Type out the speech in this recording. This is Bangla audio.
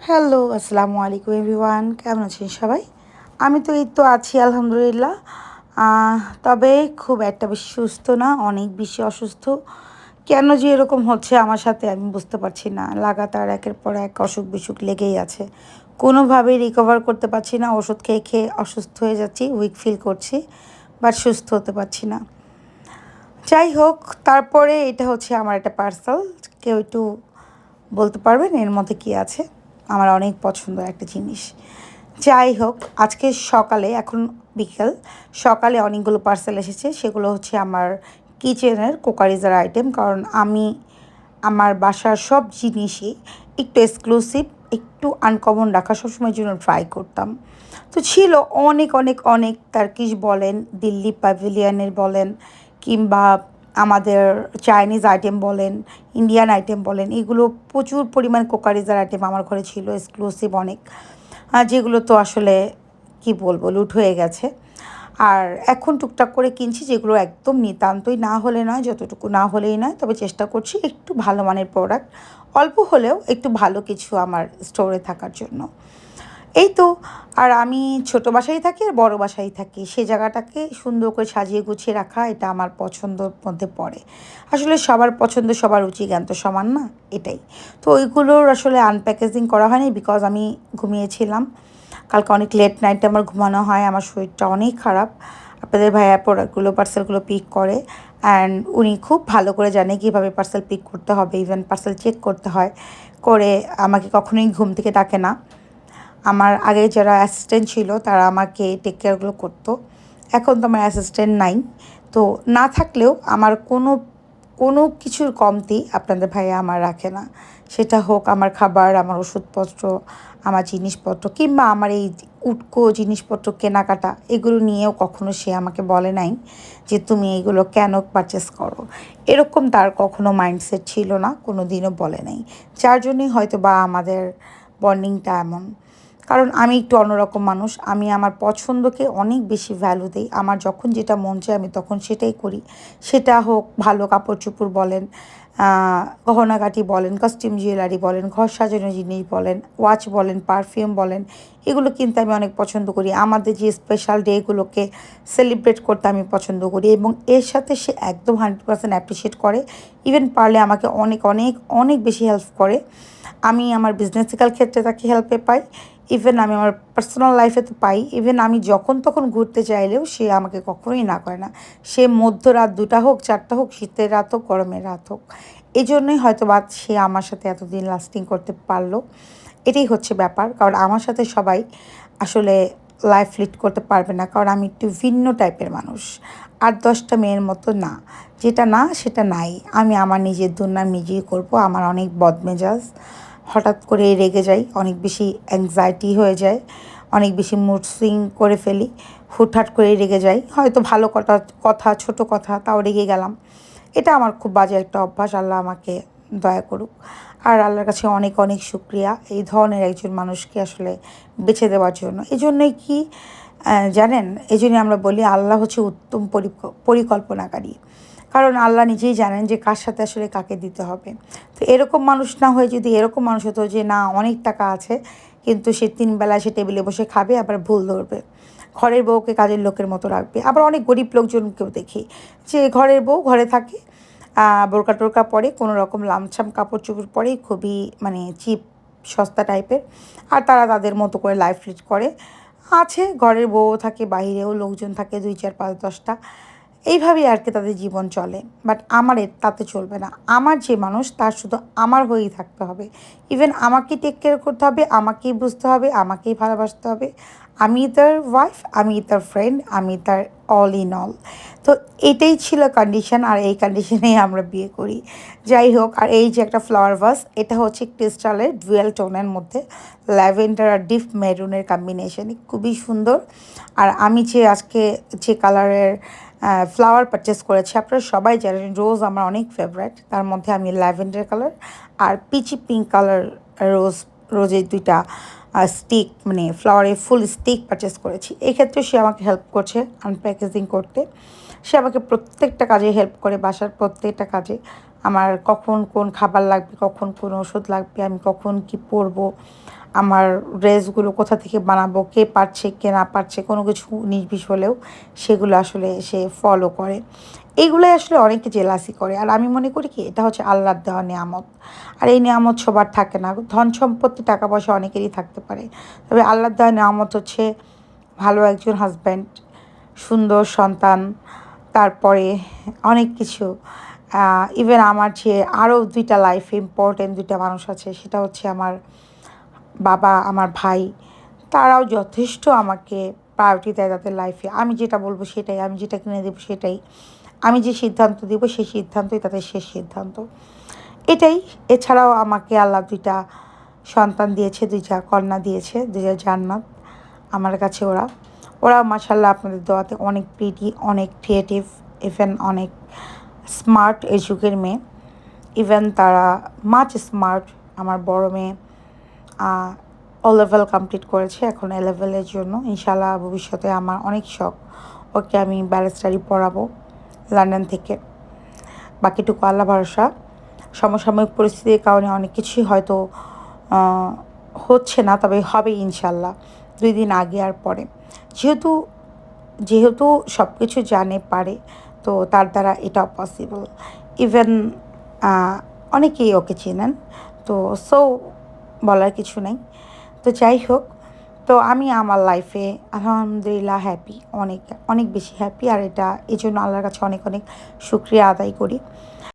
হ্যালো, আসসালামু আলাইকুম এভরিওয়ান। কেমন আছেন সবাই? আমি তো এই তো আছি আলহামদুলিল্লাহ। আহ তবে খুব একটা বেশি সুস্থ না, অনেক বেশি অসুস্থ। কেন যে এরকম হচ্ছে আমার সাথে আমি বুঝতে পারছি না। লাগাতার একের পর এক অসুখ-বিসুখ লেগেই আছে। কোনোভাবেই রিকভার করতে পারছি না। ওষুধ খেয়ে, খেয়ে অসুস্থ হয়ে যাচ্ছি, উইক ফিল করছি। বাট সুস্থ হতে পারছি না। যাই হোক, তারপরে এটা হচ্ছে আমার একটা পার্সেল। কেউ একটু বলতে পারবেন এর মধ্যে কী আছে? আমার অনেক পছন্দের একটা জিনিস। যাই হোক, আজকে সকালে এখন বিকেল, সকালে অনেকগুলো পার্সেল এসেছে। সেগুলো হচ্ছে আমার কিচেনের কুকারিজের আইটেম। কারণ আমি আমার বাসার সব জিনিসই একটু এক্সক্লুসিভ, একটু আনকমন রাখা সবসময়ের জন্য ট্রাই করতাম। তো ছিল অনেক, অনেক, অনেক টার্কিশ বলেন, দিল্লি প্যাভিলিয়নের বলেন কিংবা আমাদের চাইনিজ আইটেম বলেন, ইন্ডিয়ান আইটেম বলেন, এগুলো প্রচুর পরিমাণ কুকারিজের আইটেম আমার ঘরে ছিল এক্সক্লুসিভ অনেক। যেগুলো তো আসলে কি বলবো লুট হয়ে গেছে। আর এখন টুকটাক করে কিনছি যেগুলো একদম নিতান্তই না হলে নয়, যতটুকু না হলেই নয়। তবে চেষ্টা করছি একটু ভালো মানের প্রোডাক্ট, অল্প হলেও একটু ভালো কিছু আমার স্টোরে থাকার জন্য। এই তো। আর আমি ছোট বাসায় থাকি আর বড় বাসায় থাকি। সেই জায়গাটাকে সুন্দর করে সাজিয়ে গুছিয়ে রাখা এটা আমার পছন্দর মধ্যে পড়ে। আসলে সবার পছন্দ, সবার রুচি জ্ঞান তো সমান না, এটাই। তো ওইগুলোর আসলে আনপ্যাকেজিং করা হয়নি বিকজ আমি ঘুমিয়েছিলাম। কালকে অনেক লেট নাইটে আমার ঘুমানো হয়, আমার শরীরটা অনেক খারাপ। আপনাদের ভাইয়া প্রোডাক্টগুলো পার্সেলগুলো পিক করে অ্যান্ড উনি খুব ভালো করে জানে কীভাবে পার্সেল পিক করতে হবে, ইভেন পার্সেল চেক করতে হয়। করে আমাকে কখনোই ঘুম থেকে ডাকে না। আমার আগে যারা অ্যাসিস্ট্যান্ট ছিল তারা আমাকে টেক কেয়ারগুলো করতো। এখন তো আমার অ্যাসিস্ট্যান্ট নাই। তো না থাকলেও আমার কোনো কিছুর কমতি আপনাদের ভাইয়া আমার রাখে না। সেটা হোক আমার খাবার, আমার ওষুধপত্র, আমার জিনিসপত্র কিংবা আমার এই উটকো জিনিসপত্র কেনাকাটা, এগুলো নিয়েও কখনো সে আমাকে বলে নাই যে তুমি এইগুলো কেন পারচেস করো। এরকম তার কখনো মাইন্ডসেট ছিল না, কোনো দিনও বলে নাই। যার জন্যই হয়তো বা আমাদের বন্ডিংটা এমন। কারণ আমি একটু অন্যরকম মানুষ। আমি আমার পছন্দকে অনেক বেশি ভ্যালু দেই। আমার যখন যেটা মন চায় আমি তখন সেটাই করি। সেটা হোক ভালো কাপড়-চোপড় বলেন, গহনাগাটি বলেন, কাস্টিম জুয়েলারি বলেন, ঘর সাজানোর জিনিস বলেন, ওয়াচ বলেন, পারফিউম বলেন, এগুলো কিনতে আমি অনেক পছন্দ করি। আমাদের যে স্পেশাল ডেগুলোকে সেলিব্রেট করতে আমি পছন্দ করি এবং এর সাথে সে একদম 100% অ্যাপ্রিশিয়েট করে। ইভেন পারলে আমাকে অনেক, অনেক, অনেক বেশি হেল্প করে। আমি আমার বিজনেসিক্যাল ক্ষেত্রে তাকে হেল্পে পাই। ইভেন আমি আমার পার্সোনাল লাইফে তো পাই। ইভেন আমি যখন তখন ঘুরতে চাইলেও সে আমাকে কখনোই না করে না। সে মধ্যরাত ২টা হোক, ৪টা হোক, শীতের রাত হোক, গরমের রাত হোক। এজন্যই হয়তোবা সে আমার সাথে এতদিন লাস্টিং করতে পারলো। এটাই হচ্ছে ব্যাপার। কারণ আমার সাথে সবাই আসলে লাইফ লিড করতে পারবে না। কারণ আমি একটু ভিন্ন টাইপের মানুষ। ৮-১০টা মেয়ের মতো না। যেটা না সেটা নাই। আমি আমার নিজের দুনিয়া নিজেই করব। আমার অনেক বদমেজাজ। হঠাৎ করে রেগে যাই, অনেক বেশি অ্যাংজাইটি হয়ে যায়, অনেক বেশি মুড সুইং করে ফেলি, হুটহাট করে রেগে যাই। হয়তো ভালো কথা, ছোট কথা তাও রেগে গেলাম। এটা আমার খুব বাজে একটা অভ্যাস। আল্লাহ আমাকে দয়া করুক। আর আল্লাহর কাছে অনেক, অনেক শুকরিয়া এই ধরনের একজন মানুষকে আসলে বেছে দেওয়ার জন্য। এজন্যই কি জানেন? এজন্যই আমরা বলি আল্লাহ হচ্ছে উত্তম পরিকল্পনাকারী। কারণ আল্লাহ নিজেই জানেন যে কার সাথে আসলে কাকে দিতে হবে। তো এরকম মানুষ না হয়ে যদি এরকম মানুষ হতো যে না অনেক টাকা আছে কিন্তু সে ৩ বেলা সে টেবিলে বসে খাবে আবার ভুল ধরবে। ঘরের বউকে কাজের লোকের মতো রাখবে। আবার অনেক গরিব লোকজনকেও দেখি যে ঘরের বউ ঘরে থাকে, বোরকা-টোরকা পরে কোনো রকম লামছাম কাপড়-চোপড় পরে খুবই মানে চিপ সস্তা টাইপের। আর তারা তাদের মতো করে লাইফ লিড করে। আছে ঘরের বউও থাকে, বাহিরেও লোকজন থাকে ২, ৪, ৫, ১০ টা। এইভাবেই আর কি তাদের জীবন চলে। বাট আমার তাতে চলবে না। আমার যে মানুষ তার শুধু আমার হয়েই থাকতে হবে। ইভেন আমাকেই টেক কেয়ার করতে হবে, আমাকেই বুঝতে হবে, আমাকেই ভালোবাসতে হবে। আমি তার ওয়াইফ, আমি তার ফ্রেন্ড, আমি তার অল ইন অল। তো এটাই ছিল কন্ডিশন আর এই কন্ডিশনেই আমরা বিয়ে করি। যাই হোক, আর এই যে একটা ফ্লাওয়ার ভাস, এটা হচ্ছে ক্রিস্টালের ডুয়েল টোনের মধ্যে ল্যাভেন্ডার আর ডিপ মেরুনের কম্বিনেশন, খুবই সুন্দর। আর আমি যে আজকে যে কালারের ফ্লাওয়ার পারচেস করেছি আপনারা সবাই জানেন রোজ আমার অনেক ফেভারিট। তার মধ্যে আমি ল্যাভেন্ডার কালার আর পিচি পিঙ্ক কালার রোজের ২টা স্টিক মানে ফ্লাওয়ারের ফুল স্টিক পারচেস করেছি। এক্ষেত্রে সে আমাকে হেল্প করছে আনপ্যাকেজিং করতে। সে আমাকে প্রত্যেকটা কাজে হেল্প করে, বাসার প্রত্যেকটা কাজে। আমার কখন কোন খাবার লাগবে, কখন কোন ওষুধ লাগবে, আমি কখন কী পরবো, আমার ড্রেসগুলো কোথা থেকে বানাবো, কে পারছে কে না পারছে, কোনো কিছু নির্বিষ হলেও সেগুলো আসলে সে ফলো করে। এইগুলোই আসলে অনেকে জেলাসি করে। আর আমি মনে করি কি এটা হচ্ছে আল্লাহর দেওয়া নেয়ামত। আর এই নেয়ামত সবার থাকে না। ধন সম্পত্তি টাকা পয়সা অনেকেরই থাকতে পারে, তবে আল্লাহর দেওয়া নেয়ামত হচ্ছে ভালো একজন হাজব্যান্ড, সুন্দর সন্তান, তারপরে অনেক কিছু। ইভেন আমার যে আরও ২টা লাইফে ইম্পর্টেন্ট ২টা মানুষ আছে, সেটা হচ্ছে আমার বাবা, আমার ভাই। তারাও যথেষ্ট আমাকে প্রায়োরিটি দেয় তাদের লাইফে। আমি যেটা বলবো সেটাই, আমি যেটা কিনে দেবো সেটাই, আমি যে সিদ্ধান্ত দিব সেই সিদ্ধান্তই তাদের শেষ সিদ্ধান্ত। এটাই। এছাড়াও আমাকে আল্লাহ ২টা সন্তান দিয়েছে, ২টা কন্যা দিয়েছে, ২টা জান্নাত আমার কাছে ওরা। ওরাও মাশাআল্লাহ আপনাদের দোয়াতে অনেক প্রিটি, অনেক ক্রিয়েটিভ, ইভেন অনেক স্মার্ট এই যুগের মেয়ে। ইভেন তারা মাচ স্মার্ট। আমার বড় মেয়ে ও লেভেল কমপ্লিট করেছে, এখন এ লেভেলের জন্য ইনশাআল্লাহ ভবিষ্যতে আমার অনেক শখ ওকে আমি ব্যারিস্টারি পড়াবো লন্ডন থেকে। বাকিটুকু আল্লাহ ভরসা। সমসাময়িক পরিস্থিতির কারণে অনেক কিছুই হয়তো হচ্ছে না, তবে হবে ইনশাল্লাহ 2 দিন আগে আর পরে। যেহেতু যেহেতু সব কিছু জানে পারে, তো তার দ্বারা এটাও পসিবল। ইভেন অনেকেই ওকে চেনেন, তো সো বলার কিছু নেই। তো যাই হোক, তো আমি আমার লাইফে আলহামদুলিল্লাহ হ্যাপি, অনেক অনেক বেশি হ্যাপি। আর এটা এই জন্য আল্লাহর কাছে অনেক অনেক শুক্রিয়া আদায় করি।